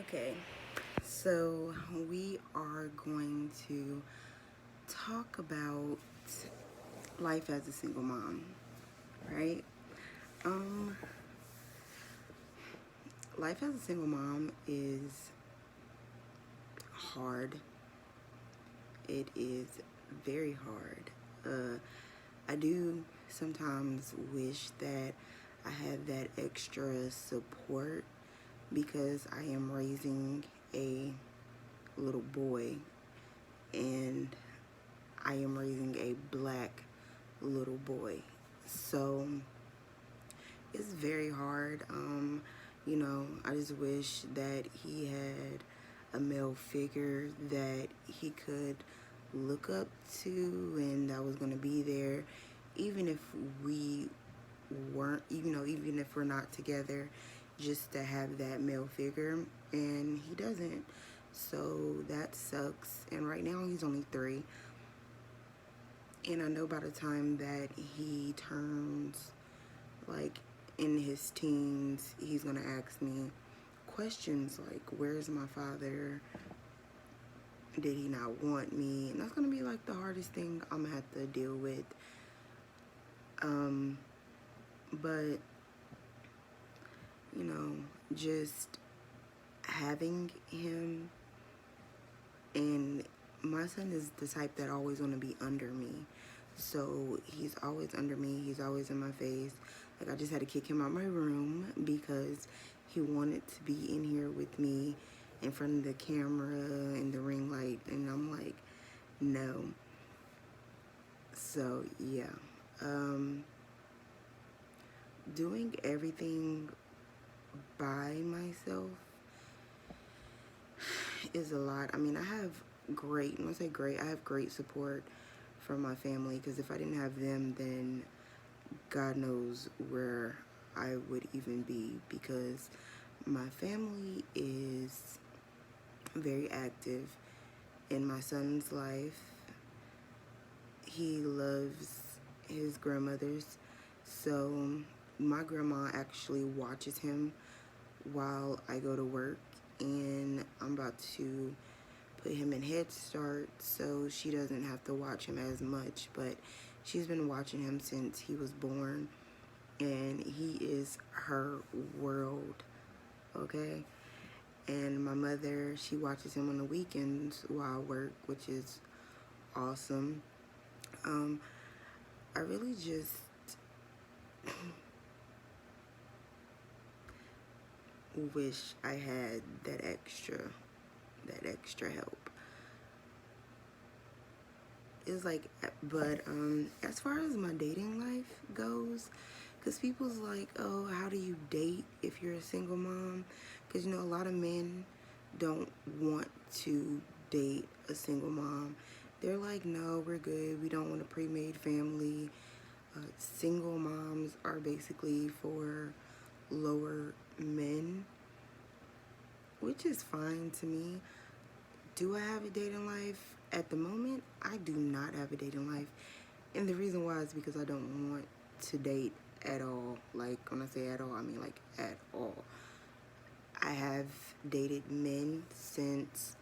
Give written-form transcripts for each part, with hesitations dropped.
Okay, so we are going to talk about life as a single mom, right? Um, Life as a single mom is hard. It is very hard. I do sometimes wish that I had that extra support because I am raising a little boy and I am raising a black little boy. So it's very hard. I just wish that he had a male figure that he could look up to and that was going to be there, even if we weren't, even if we're not together, just to have that male figure. And he doesn't. So that sucks. And right now he's only 3. And I know by the time that he turns like in his teens, he's gonna ask me questions like, where's my father? Did he not want me? And that's gonna be like the hardest thing I'm gonna have to deal with. But just having him, and my son is the type that always want to be under me. So he's always under me. He's always in my face. Like, I just had to kick him out my room because he wanted to be in here with me in front of the camera and the ring light. And I'm like, no. So, yeah. Doing everything by myself is a lot. I mean, when I say great, I have great support from my family, because if I didn't have them, then God knows where I would even be, because my family is very active in my son's life. He loves his grandmothers, so my grandma actually watches him while I go to work, and I'm about to put him in Head Start so she doesn't have to watch him as much, but she's been watching him since he was born, and he is her world, okay? And my mother, she watches him on the weekends while I work, which is awesome. I really just wish I had that extra help. It's like, but as far as my dating life goes, because people's like, oh, how do you date if you're a single mom? Because a lot of men don't want to date a single mom. They're like, no, we're good, we don't want a pre-made family. Single moms are basically for lower men, which is fine to me. Do I have a dating life? At the moment, I do not have a dating life. And the reason why is because I don't want to date at all. Like, when I say at all, I mean like at all. I have dated men since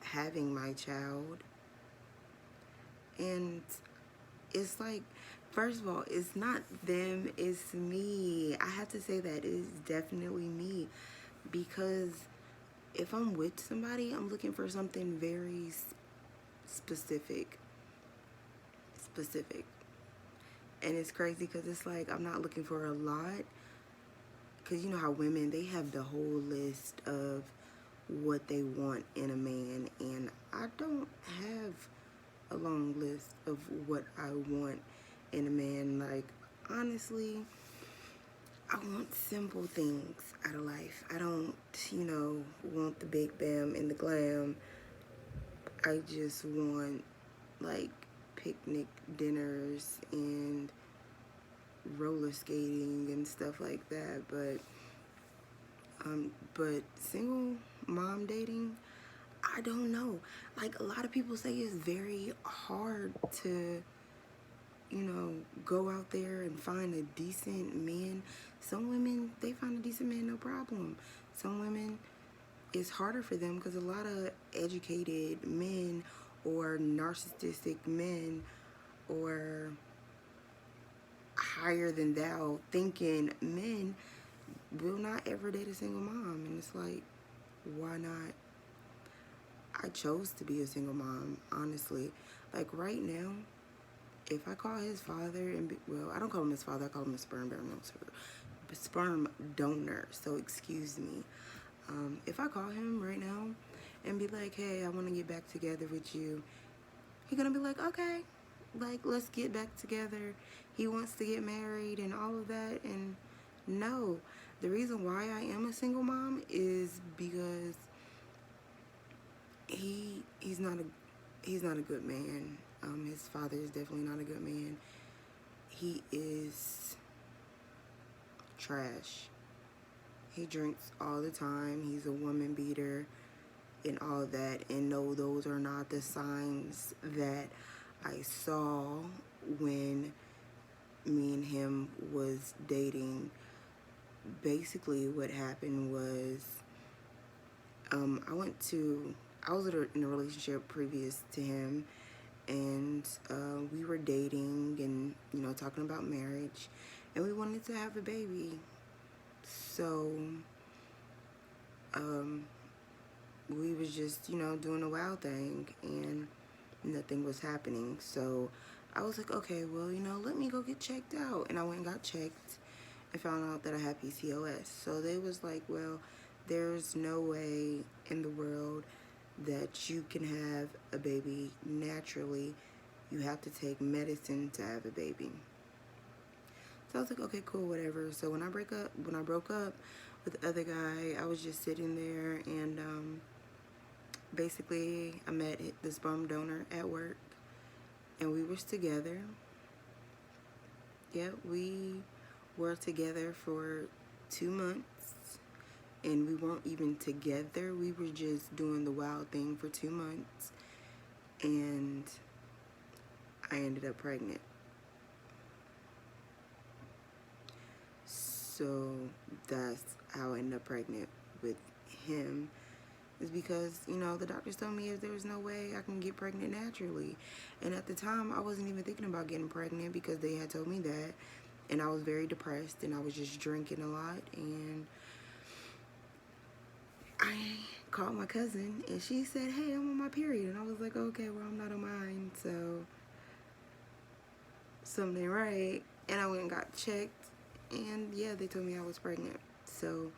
having my child. And it's like, first of all, it's not them, it's me. I have to say that it is definitely me, because if I'm with somebody, I'm looking for something very specific. And it's crazy because it's like, I'm not looking for a lot, because you know how women, they have the whole list of what they want in a man, and I don't have a long list of what I want in a man. Like, honestly, I want simple things out of life. I don't, want the big bam and the glam. I just want, like, picnic dinners and roller skating and stuff like that. But single mom dating, I don't know. Like, a lot of people say it's very hard to, go out there and find a decent man. Some women, they find a decent man no problem. Some women, it's harder for them because a lot of educated men or narcissistic men or higher than thou thinking men will not ever date a single mom. And it's like, why not? I chose to be a single mom, honestly. Like right now, if I call his father and well, I don't call him his father, I call him a sperm donor. So excuse me. If I call him right now and be like, hey, I want to get back together with you, he's gonna be like, okay, like let's get back together. He wants to get married and all of that. And no, the reason why I am a single mom is because he's not a good man. His father is definitely not a good man. He is trash. He drinks all the time. He's a woman beater and all that. And no, those are not the signs that I saw when me and him was dating. Basically what happened was I was in a relationship previous to him, and we were dating and, you know, talking about marriage, and we wanted to have a baby. So we was just, you know, doing a wild thing, and nothing was happening. So I was like, okay, well, you know, let me go get checked out. And I went and got checked and found out that I had PCOS. So they was like, well, there's no way in the world that you can have a baby naturally. You have to take medicine to have a baby. So I was like, okay, cool, whatever. So when I broke up with the other guy, I was just sitting there, and basically I met the sperm donor at work, and we was together. Yeah, we were together for 2 months, and we weren't even together. We were just doing the wild thing for 2 months, and I ended up pregnant. So that's how I ended up pregnant with him, is because, you know, the doctors told me if there was no way I can get pregnant naturally. And at the time, I wasn't even thinking about getting pregnant because they had told me that. And I was very depressed, and I was just drinking a lot. And I called my cousin, and she said, hey, I'm on my period. And I was like, okay, well, I'm not on mine, so something right. And I went and got checked, and yeah, they told me I was pregnant. So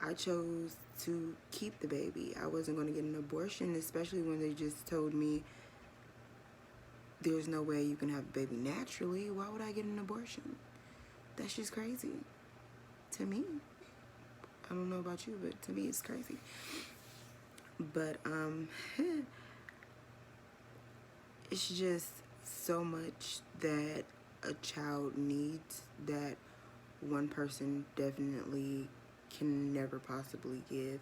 I chose to keep the baby. I wasn't going to get an abortion, especially when they just told me there's no way you can have a baby naturally. Why would I get an abortion? That's just crazy to me. I don't know about you, but to me it's crazy. But it's just so much that a child needs that one person definitely can never possibly give.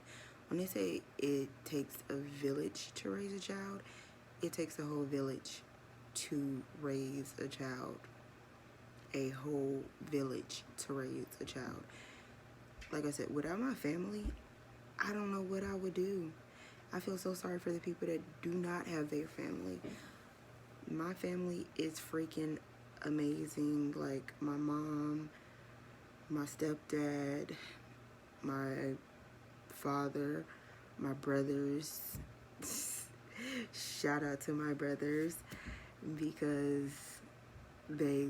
When they say it takes a village to raise a child, it takes a whole village to raise a child. A whole village to raise a child. Like I said, without my family, I don't know what I would do. I feel so sorry for the people that do not have their family. My family is freaking amazing. Like my mom, my stepdad, my father, my brothers. Shout out to my brothers, because they,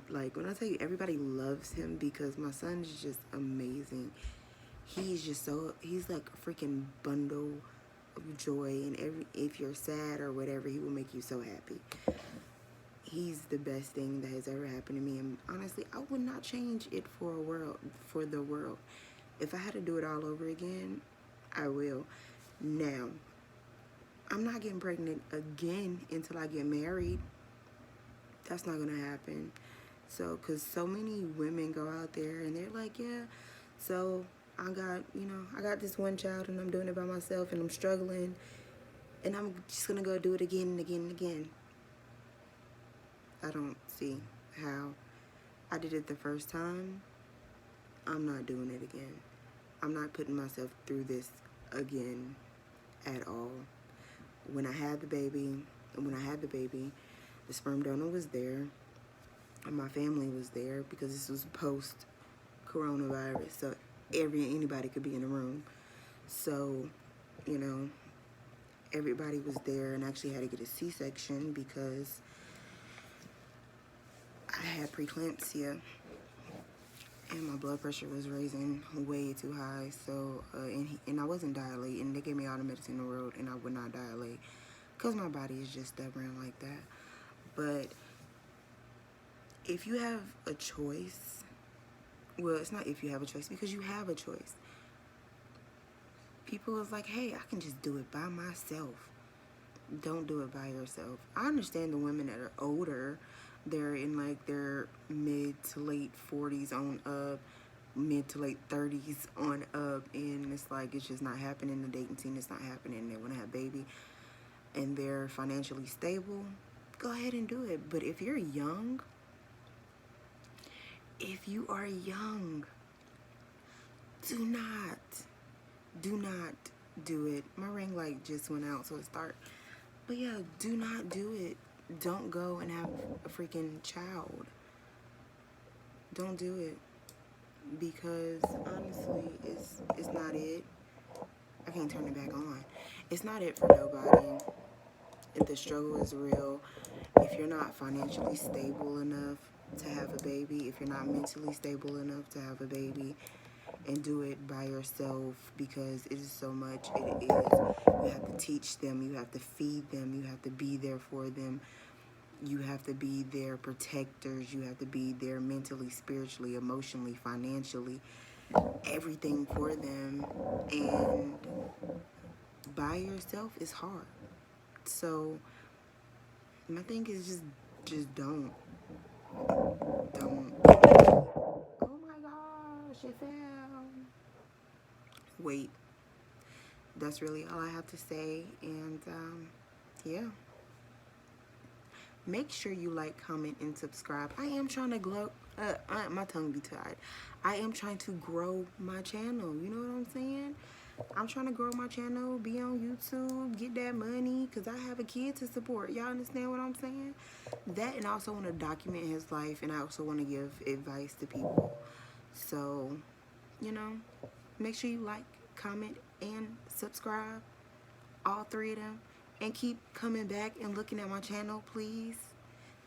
like, when I tell you everybody loves him, because my son is just amazing. He's like a freaking bundle of joy, and if you're sad or whatever, he will make you so happy. He's the best thing that has ever happened to me, and honestly, I would not change it for the world. If I had to do it all over again, I will. Now, I'm not getting pregnant again until I get married. That's not gonna happen. So, because so many women go out there and they're like, yeah, so I got this one child and I'm doing it by myself and I'm struggling, and I'm just gonna go do it again and again and again. I don't see how. I did it the first time. I'm not doing it again. I'm not putting myself through this again at all. When I had the baby, the sperm donor was there, and my family was there because this was post coronavirus, so anybody could be in the room. So, you know, everybody was there, and I actually had to get a C-section because I had preeclampsia and my blood pressure was raising way too high. So, and I wasn't dilating. They gave me all the medicine in the world, and I would not dilate because my body is just stubborn like that. But if you have a choice, well, it's not if you have a choice, because you have a choice. People is like, hey, I can just do it by myself. Don't do it by yourself. I understand the women that are older, they're in like their mid to late 40s on up, mid to late 30s on up, and it's like it's just not happening. The dating scene is not happening. They want to have a baby and they're financially stable. Go ahead and do it. But if you're young, if you are young, do not do it. My ring light just went out, so it's dark. But yeah, do not do it. Don't go and have a freaking child. Don't do it. Because honestly, it's not it. I can't turn it back on. It's not it for nobody. If the struggle is real, if you're not financially stable enough to have a baby, if you're not mentally stable enough to have a baby, and do it by yourself, because it is so much. It is. You have to teach them. You have to feed them. You have to be there for them. You have to be their protectors. You have to be there mentally, spiritually, emotionally, financially, everything for them. And by yourself is hard. So my thing is just don't. Oh my gosh, it fell. Wait. That's really all I have to say. And yeah. Make sure you like, comment, and subscribe. I am trying to grow. My tongue be tied. I am trying to grow my channel. You know what I'm saying? I'm trying to grow my channel, be on YouTube, get that money, because I have a kid to support. Y'all understand what I'm saying? That, and I also want to document his life, and I also want to give advice to people. So, you know, make sure you like, comment, and subscribe. All three of them. And keep coming back and looking at my channel, please.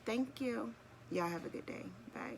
Thank you. Y'all have a good day. Bye.